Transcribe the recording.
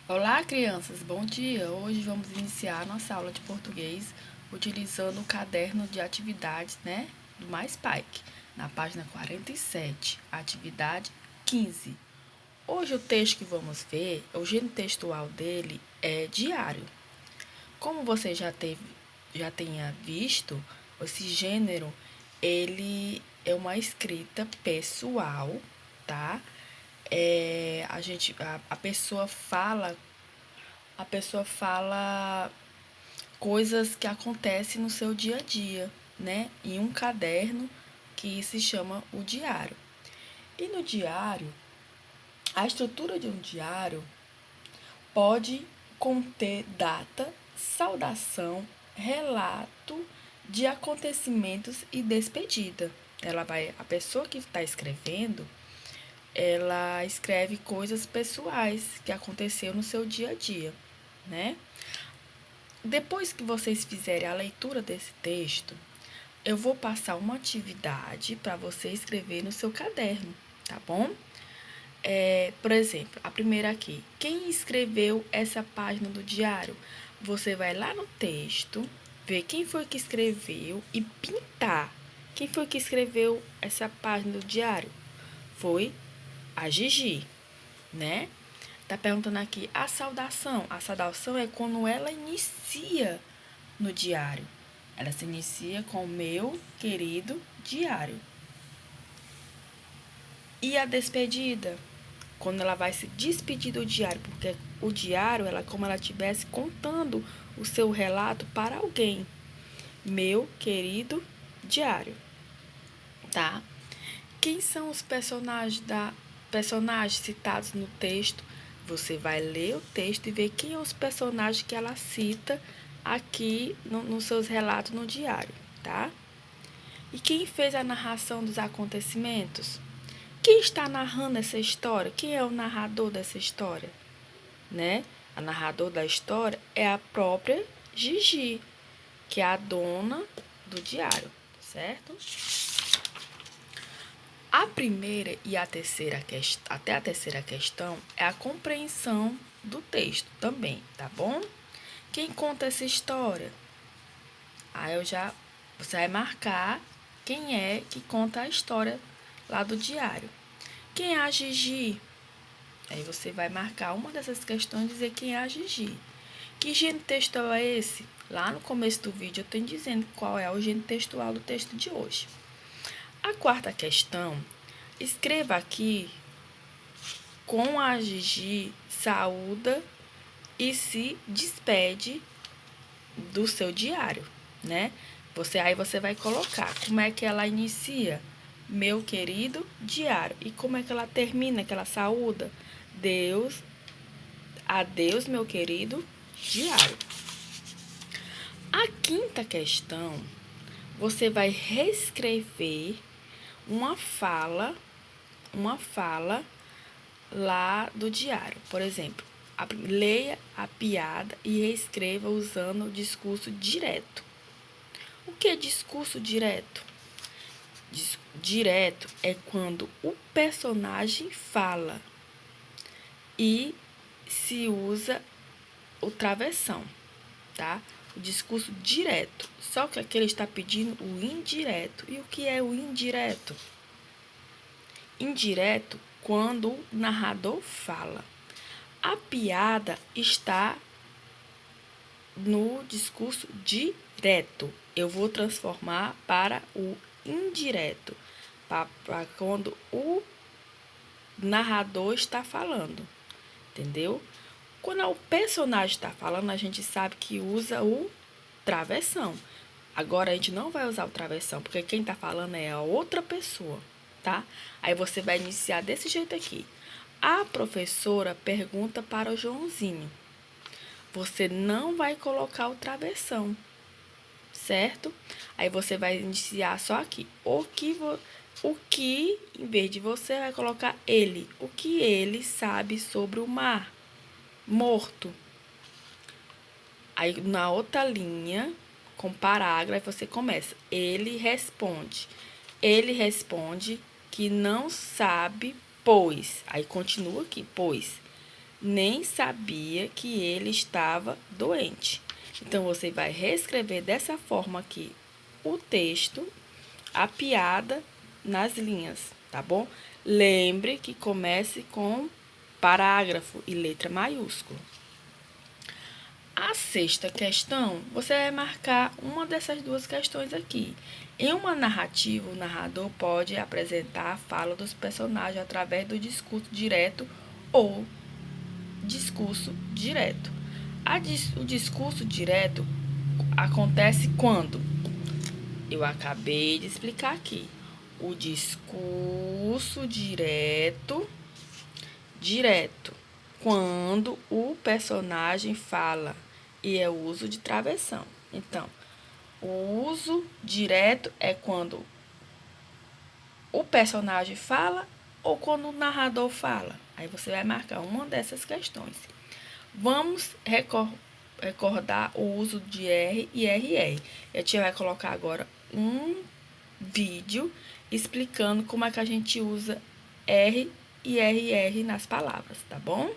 Olá, crianças, bom dia! Hoje vamos iniciar nossa aula de português utilizando o caderno de atividades, do Mais Pike, na página 47, atividade 15. Hoje o texto que vamos ver, o gênero textual dele é diário. Como você já tenha visto, esse gênero, ele é uma escrita pessoal, tá? A pessoa fala coisas que acontecem no seu dia a dia, né? Em um caderno que se chama o diário. E no diário, a estrutura de um diário pode conter data, saudação, relato de acontecimentos e despedida. A pessoa que está escrevendo, ela escreve coisas pessoais que aconteceu no seu dia a dia, né? Depois que vocês fizerem a leitura desse texto, eu vou passar uma atividade para você escrever no seu caderno, tá bom? Por exemplo, a primeira aqui. Quem escreveu essa página do diário? Você vai lá no texto, ver quem foi que escreveu e pintar. Quem foi que escreveu essa página do diário? Foi a Gigi, né? Tá perguntando aqui a saudação. A saudação é quando ela inicia no diário. Ela se inicia com meu querido diário. E a despedida? Quando ela vai se despedir do diário, porque o diário ela é como ela estivesse contando o seu relato para alguém. Meu querido diário, tá? Quem são os personagens citados no texto? Você vai ler o texto e ver quem são os personagens que ela cita aqui nos seus relatos no diário, tá? E quem fez a narração dos acontecimentos? Quem está narrando essa história? Quem é o narrador dessa história? Né? A narrador da história é a própria Gigi, que é a dona do diário, certo? A primeira e a terceira até a terceira questão é a compreensão do texto também, tá bom? Quem conta essa história? Você vai marcar quem é que conta a história lá do diário. Quem é a Gigi? Aí você vai marcar uma dessas questões e dizer quem é a Gigi. Que gênero textual é esse? Lá no começo do vídeo eu estou dizendo qual é o gênero textual do texto de hoje. A quarta questão, escreva aqui com a Gigi, saúda e se despede do seu diário, né? Aí você vai colocar como é que ela inicia, meu querido diário, e como é que ela termina, que ela saúda, Deus, adeus, meu querido diário. A quinta questão, você vai reescrever uma fala lá do diário. Por exemplo, leia a piada e reescreva usando o discurso direto. O que é discurso direto? Direto é quando o personagem fala e se usa o travessão, tá? O discurso direto. Só que aqui ele está pedindo o indireto. E o que é o indireto? Indireto quando o narrador fala. A piada está no discurso direto. Eu vou transformar para o indireto, para quando o narrador está falando, entendeu? Quando o personagem está falando, a gente sabe que usa o travessão. Agora, a gente não vai usar o travessão, porque quem está falando é a outra pessoa, tá? Aí você vai iniciar desse jeito aqui. A professora pergunta para o Joãozinho. Você não vai colocar o travessão, certo? Aí você vai iniciar só aqui. O que, em vez de você, vai colocar ele. O que ele sabe sobre o mar morto. Aí, na outra linha, com parágrafo, você começa. Ele responde. Ele responde que não sabe, pois. Aí, continua aqui, pois. nem sabia que ele estava doente. Então, você vai reescrever dessa forma aqui o texto, a piada nas linhas, tá bom? Lembre que comece com parágrafo e letra maiúscula. A sexta questão, você vai marcar uma dessas duas questões aqui. Em uma narrativa, o narrador pode apresentar a fala dos personagens através do discurso direto ou discurso direto. O discurso direto acontece quando? Eu acabei de explicar aqui. O discurso direto, quando o personagem fala e é o uso de travessão. Então, o uso direto é quando o personagem fala ou quando o narrador fala. Aí você vai marcar uma dessas questões. Vamos recordar o uso de R e RR. A tia vai colocar agora um vídeo explicando como é que a gente usa R e RR nas palavras, tá bom?